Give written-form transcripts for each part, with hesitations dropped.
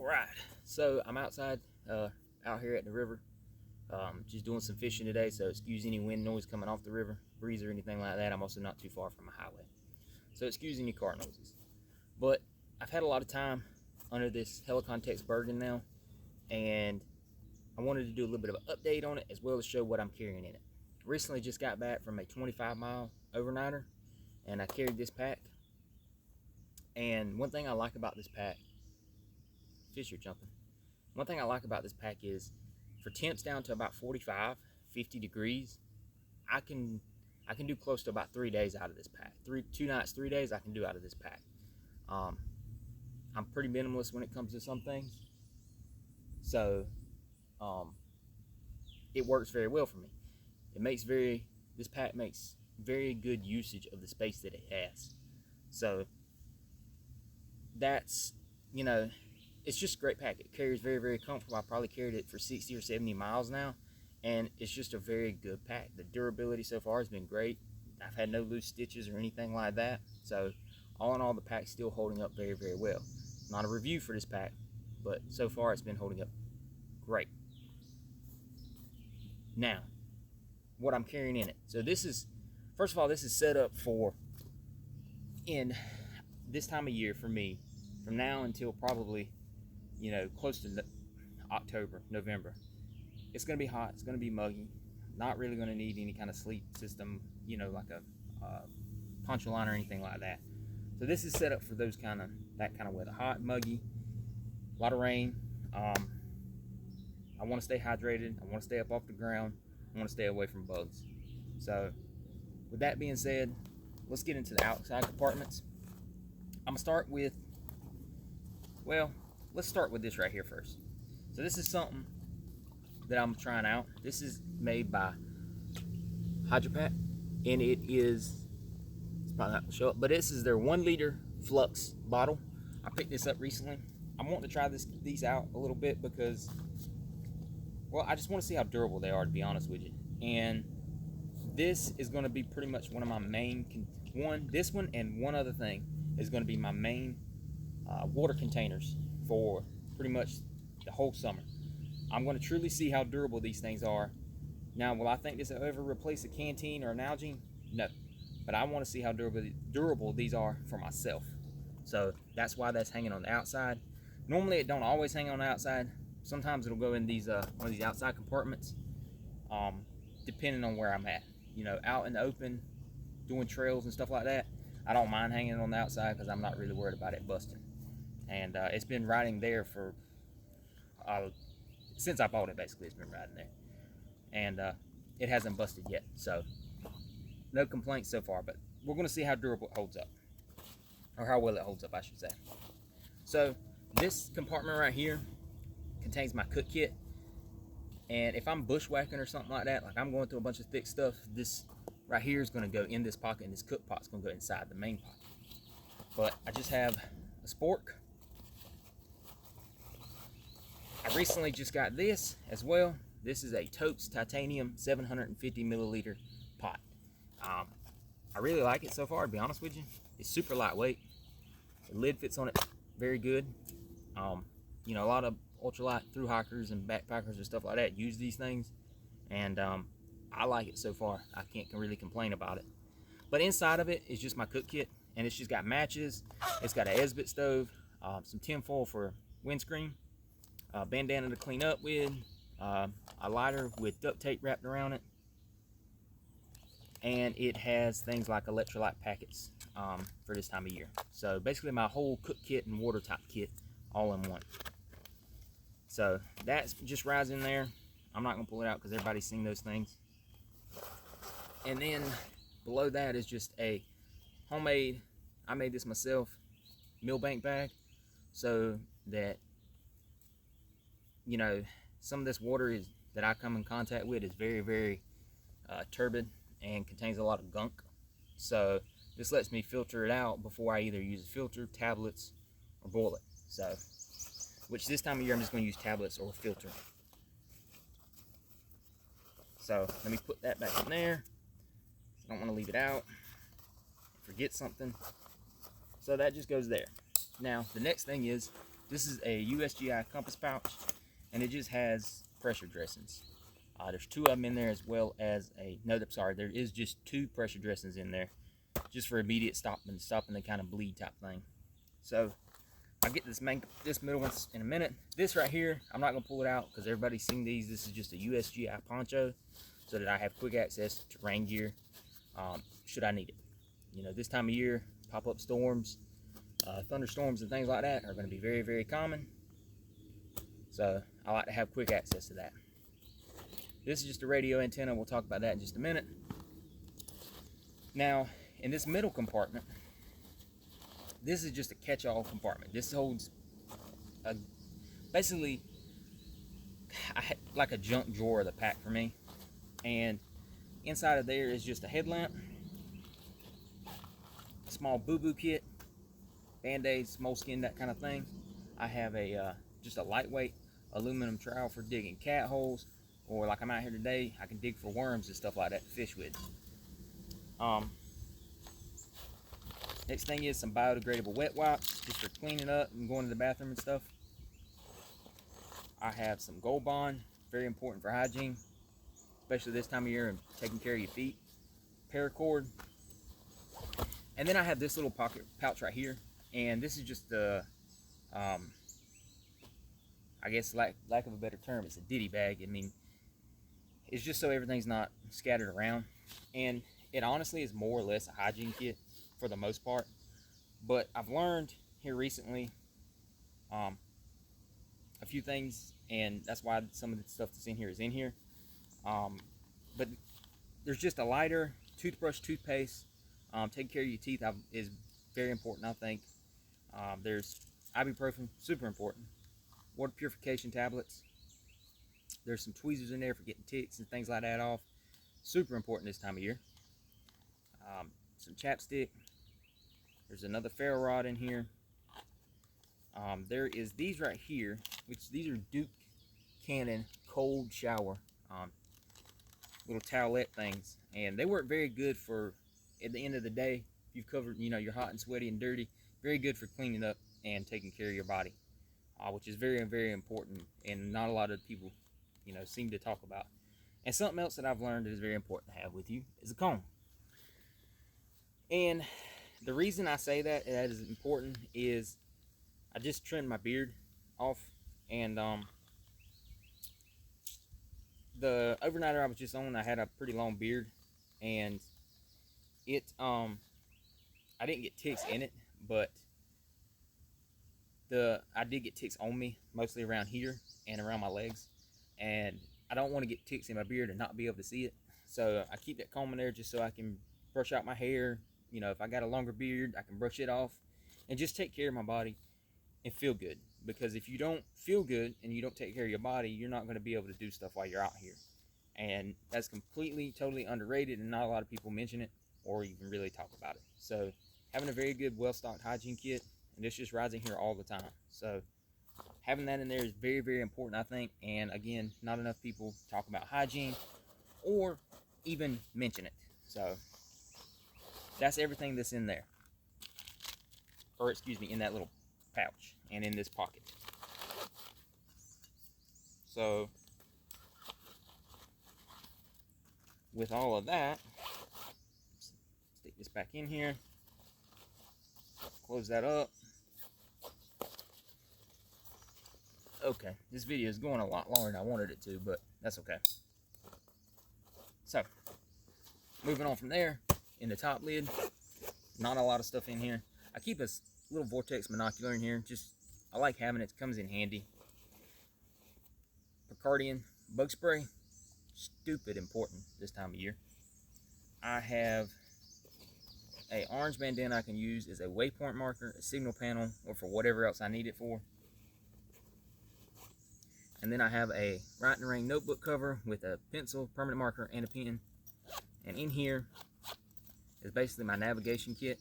Alright, so I'm outside, out here at the river, just doing some fishing today, so excuse any wind noise coming off the river, breeze or anything like that. I'm also not too far from a highway, so excuse any car noises. But I've had a lot of time under this Helikon-tex Bergen now, and I wanted to do a little bit of an update on it, as well as show what I'm carrying in it. Recently just got back from a 25-mile overnighter, and I carried this pack. And one thing I like about this pack, fish are jumping. One thing I like about this pack is for temps down to about 45, 50 degrees, I can do close to about 3 days out of this pack. 2 nights, 3 days I can do out of this pack. I'm pretty minimalist when it comes to some things, so it works very well for me. This pack makes very good usage of the space that it has. So that's, it's just a great pack. It carries very, very comfortable. I probably carried it for 60 or 70 miles now, and it's just a very good pack. The durability so far has been great. I've had no loose stitches or anything like that. So all in all, the pack's still holding up very, very well. Not a review for this pack, but so far it's been holding up great. Now, what I'm carrying in it. So this is, first of all, this is set up for, in this time of year for me, from now until probably, close to October, November. It's going to be hot. It's going to be muggy. Not really going to need any kind of sleep system, like a poncho line or anything like that. So this is set up for that kind of weather. Hot, muggy, a lot of rain. I want to stay hydrated. I want to stay up off the ground. I want to stay away from bugs. So with that being said, let's get into the outside compartments. I'm gonna start with, let's start with this right here first. So this is something that I'm trying out. This is made by Hydropack, and it's probably not gonna show up, but this is their 1 liter flux bottle. I picked this up recently. I'm wanting to try these out a little bit because, I just want to see how durable they are, to be honest with you. And this is going to be pretty much one of my main, this one and one other thing is going to be my main water containers for pretty much the whole summer. I'm going to truly see how durable these things are. Now, will I think this will ever replace a canteen or an Nalgene? No. But I want to see how durable these are for myself. So that's why that's hanging on the outside. Normally it don't always hang on the outside. Sometimes it'll go in these one of these outside compartments, depending on where I'm at. Out in the open, doing trails and stuff like that, I don't mind hanging it on the outside because I'm not really worried about it busting. And it's been riding there for since I bought it. Basically, it's been riding there, and it hasn't busted yet. So no complaints so far. But we're going to see how durable it holds up, or how well it holds up, I should say. So this compartment right here contains my cook kit, and if I'm bushwhacking or something like that, like I'm going through a bunch of thick stuff, this right here is going to go in this pocket, and this cook pot's going to go inside the main pocket. But I just have a spork. I recently just got this as well. This is a Totes titanium 750 milliliter pot. I really like it so far, to be honest with you. It's super lightweight. The lid fits on it very good. A lot of ultralight thru hikers and backpackers and stuff like that use these things, and I like it so far. I can't really complain about it. But inside of it is just my cook kit, and it's just got matches. It's got an Esbit stove, some tinfoil for windscreen, a bandana to clean up with, a lighter with duct tape wrapped around it, and it has things like electrolyte packets for this time of year. So basically my whole cook kit and water type kit all in one. So that's just rides in there. I'm not gonna pull it out because everybody's seen those things. And then below that is just a homemade, I made this myself, Millbank bag, so that some of this water that I come in contact with is very, very turbid and contains a lot of gunk. So this lets me filter it out before I either use a filter, tablets, or boil it. So, which this time of year I'm just going to use tablets or filter. So let me put that back in there. I don't want to leave it out, forget something. So that just goes there. Now the next thing is This is a USGI compass pouch, and it just has pressure dressings. There's 2 of them in there, as well as there is just 2 pressure dressings in there, just for immediate stopping the kind of bleed type thing. So I'll get this middle one in a minute. This right here, I'm not gonna pull it out because everybody's seen these. This is just a USGI poncho, so that I have quick access to rain gear should I need it. You know, this time of year, pop-up storms, thunderstorms and things like that are going to be very, very common. So I like to have quick access to that. This is just a radio antenna. We'll talk about that in just a minute. Now, in this middle compartment, this is just a catch-all compartment. This holds basically like a junk drawer of the pack for me. And inside of there is just a headlamp, a small boo-boo kit, band-aids, moleskin, that kind of thing. I have just a lightweight aluminum trowel for digging cat holes, or like I'm out here today, I can dig for worms and stuff like that to fish with. Next thing is some biodegradable wet wipes, just for cleaning up and going to the bathroom and stuff. I have some Gold Bond, very important for hygiene, especially this time of year and taking care of your feet. Paracord. And then I have this little pocket pouch right here, and this is just the, I guess lack of a better term, it's a ditty bag. I mean, it's just so everything's not scattered around, and it honestly is more or less a hygiene kit for the most part. But I've learned here recently a few things, and that's why some of the stuff that's in here is in here. But there's just a lighter, toothbrush, toothpaste. Taking care of your teeth is very important, I think. There's ibuprofen, super important. Water purification tablets. There's some tweezers in there for getting ticks and things like that off. Super important this time of year. Some chapstick. There's another ferro rod in here. There is these right here, which these are Duke Cannon cold shower little towelette things, and they work very good for, at the end of the day, if you've covered, you know, you're hot and sweaty and dirty, very good for cleaning up and taking care of your body, which is very, very important, and not a lot of people, you know, seem to talk about. And something else that I've learned that is very important to have with you is a comb. And the reason I say that is important is I just trimmed my beard off, and the overnighter I was just on, I had a pretty long beard, and it I didn't get ticks in it, but I did get ticks on me, mostly around here and around my legs, and I don't want to get ticks in my beard and not be able to see it. So I keep that comb in there just so I can brush out my hair. You know, if I got a longer beard, I can brush it off and just take care of my body and feel good. Because if you don't feel good and you don't take care of your body, you're not going to be able to do stuff while you're out here. And that's completely, totally underrated, and not a lot of people mention it or even really talk about it. So having a very good, well-stocked hygiene kit, and this just rides in here all the time. So having that in there is very, very important, I think. And again, not enough people talk about hygiene or even mention it. So that's everything that's in there. Or excuse me, in that little pouch and in this pocket. So with all of that, stick this back in here, close that up. Okay, this video is going a lot longer than I wanted it to, but that's okay. So moving on from there, in the top lid, not a lot of stuff in here. I keep a little vortex monocular in here, just I like having it, it comes in handy. Picardian bug spray, stupid important this time of year. I have a orange bandana I can use as a waypoint marker, a signal panel, or for whatever else I need it for. And then I have a Right in the Rain notebook cover with a pencil, permanent marker, and a pen. And in here is basically my navigation kit.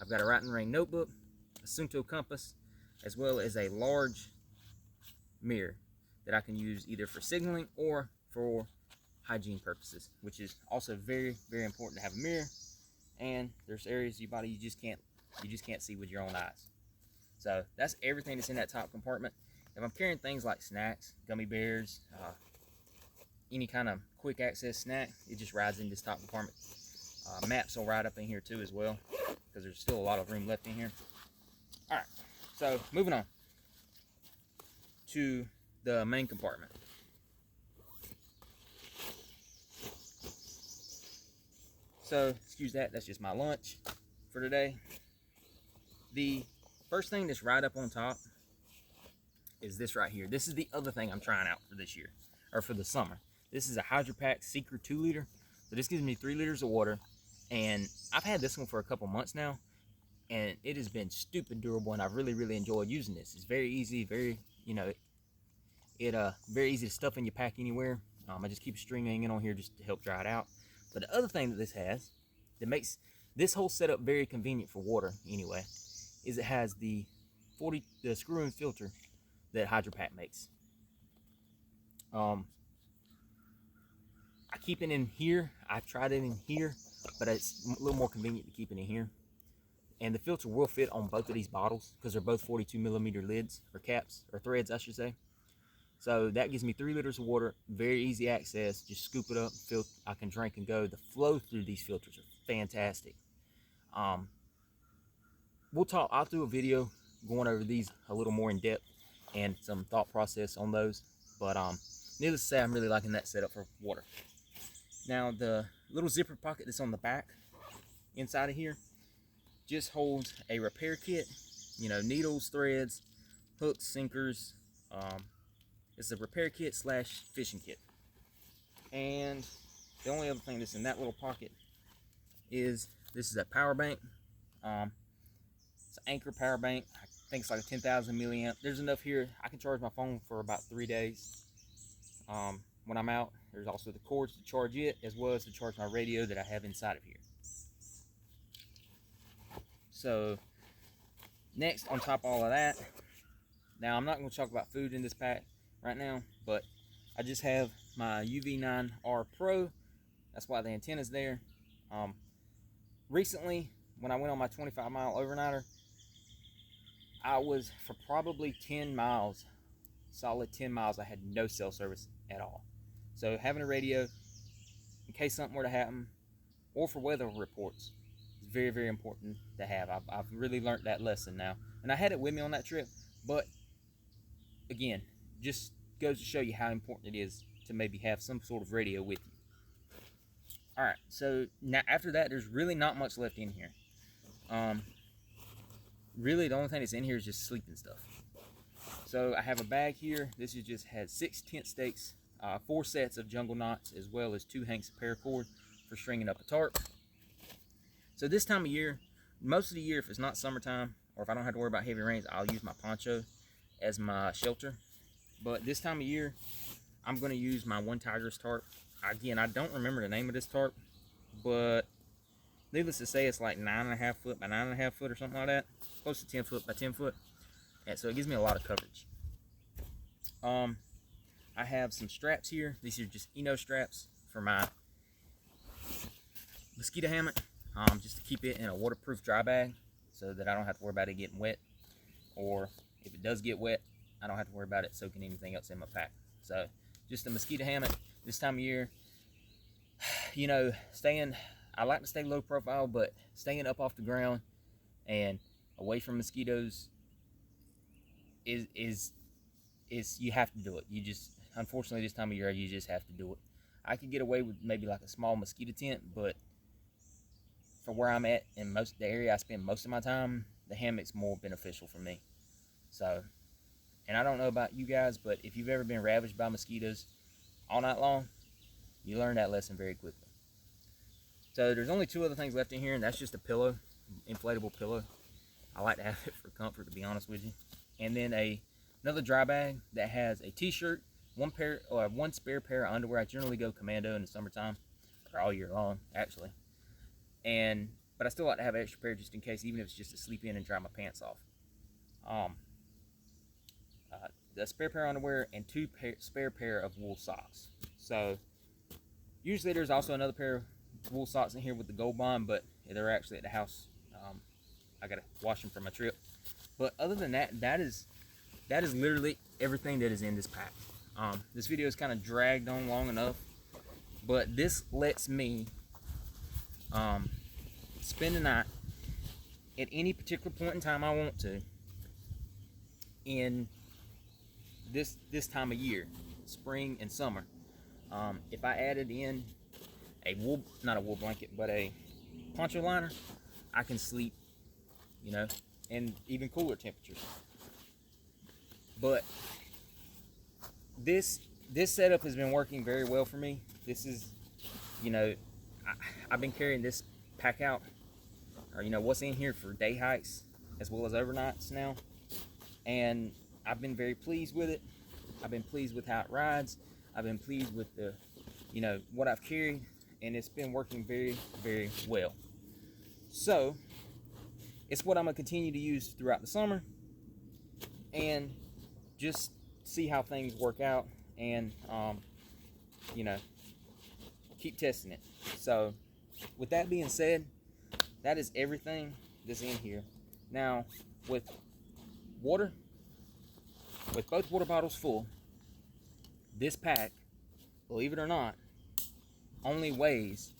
I've got a Right in the Rain notebook, a Sunto compass, as well as a large mirror that I can use either for signaling or for hygiene purposes, which is also very, very important to have a mirror. And there's areas of your body you just can't see with your own eyes. So that's everything that's in that top compartment. If I'm carrying things like snacks, gummy bears, any kind of quick access snack, it just rides in this top compartment. Maps will ride up in here too as well, because there's still a lot of room left in here. All right, so moving on to the main compartment. So excuse that, that's just my lunch for today. The first thing that's right up on top is this right here. This is the other thing I'm trying out for this year, or for the summer. This is a Hydro-Pack Secret 2 liter. So this gives me 3 liters of water, and I've had this one for a couple months now, and it has been stupid durable, and I've really enjoyed using this. It's very easy, very, you know, very easy to stuff in your pack anywhere. I just keep a string hanging on here just to help dry it out. But the other thing that this has that makes this whole setup very convenient for water anyway is it has the screw-in filter that Hydro-Pack makes. I keep it in here. I've tried it in here, but it's a little more convenient to keep it in here. And the filter will fit on both of these bottles because they're both 42 millimeter lids, or caps, or threads I should say. So that gives me 3 liters of water, very easy access. Just scoop it up, I can drink and go. The flow through these filters are fantastic. I'll do a video going over these a little more in depth and some thought process on those. But needless to say, I'm really liking that setup for water. Now the little zipper pocket that's on the back inside of here just holds a repair kit, you know, needles, threads, hooks, sinkers. It's a repair kit / fishing kit. And the only other thing that's in that little pocket is this is a power bank. It's an Anchor power bank. I think it's like a 10,000 milliamp. There's enough here. I can charge my phone for about 3 days when I'm out. There's also the cords to charge it, as well as to charge my radio that I have inside of here. So next, on top of all of that, now I'm not going to talk about food in this pack right now, but I just have my UV9R Pro. That's why the antenna's there. Recently, when I went on my 25-mile overnighter, I was for probably 10 miles, solid 10 miles, I had no cell service at all. So having a radio in case something were to happen, or for weather reports, is very important to have. I've really learned that lesson now, and I had it with me on that trip. But again, just goes to show you how important it is to maybe have some sort of radio with you. All right, so now after that, there's really not much left in here. Really, the only thing that's in here is just sleeping stuff. So I have a bag here. This is just has 6 tent stakes, 4 sets of jungle knots, as well as 2 hanks of paracord for stringing up a tarp. So this time of year, most of the year, if it's not summertime or if I don't have to worry about heavy rains, I'll use my poncho as my shelter. But this time of year, I'm going to use my One Tigers tarp. Again, I don't remember the name of this tarp, but needless to say, it's like 9.5 foot by 9.5 foot or something like that, close to 10 foot by 10 foot, and so it gives me a lot of coverage. I have some straps here. These are just Eno straps for my mosquito hammock, just to keep it in a waterproof dry bag so that I don't have to worry about it getting wet, or if it does get wet, I don't have to worry about it soaking anything else in my pack. So just a mosquito hammock this time of year. You know, I like to stay low profile, but staying up off the ground and away from mosquitoes is you have to do it. You just, unfortunately, this time of year, you just have to do it. I could get away with maybe like a small mosquito tent, but for where I'm at in the area I spend most of my time, the hammock's more beneficial for me. So, and I don't know about you guys, but if you've ever been ravaged by mosquitoes all night long, you learn that lesson very quickly. So there's only 2 other things left in here, and that's just a pillow, inflatable pillow. I like to have it for comfort, to be honest with you. And then another dry bag that has a t-shirt, one spare pair of underwear. I generally go commando in the summertime, or all year long, actually. But I still like to have an extra pair just in case, even if it's just to sleep in and dry my pants off. The spare pair of underwear and 2 spare pair of wool socks. So usually there's also another pair of wool socks in here with the gold bond, but they're actually at the house. I gotta wash them for my trip. But other than that, that is literally everything that is in this pack. This video is kind of dragged on long enough, but this lets me spend the night at any particular point in time I want to in this time of year, spring and summer. If I added in a wool, not a wool blanket, but a poncho liner, I can sleep, you know, in even cooler temperatures. But this setup has been working very well for me. This is, you know, I've been carrying this pack out, or you know, what's in here for day hikes as well as overnights now, and I've been very pleased with it. I've been pleased with how it rides. I've been pleased with the, you know, what I've carried, and it's been working very, very well. So it's what I'm gonna continue to use throughout the summer, and just see how things work out, and you know, keep testing it. So with that being said, that is everything that's in here. Now with water, with both water bottles full, this pack, believe it or not, only weighs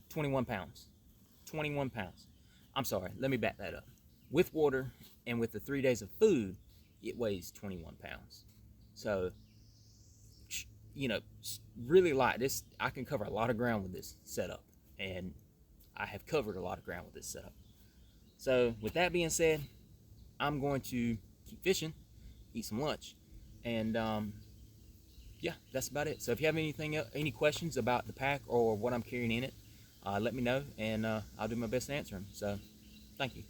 21 pounds. 21 pounds. I'm sorry, let me back that up. With water and with the 3 days of food, it weighs 21 pounds. So, you know, really light. This, I can cover a lot of ground with this setup, and I have covered a lot of ground with this setup. So with that being said, I'm going to keep fishing, eat some lunch, and yeah, that's about it. So if you have any questions about the pack or what I'm carrying in it, let me know, and I'll do my best to answer them. So thank you.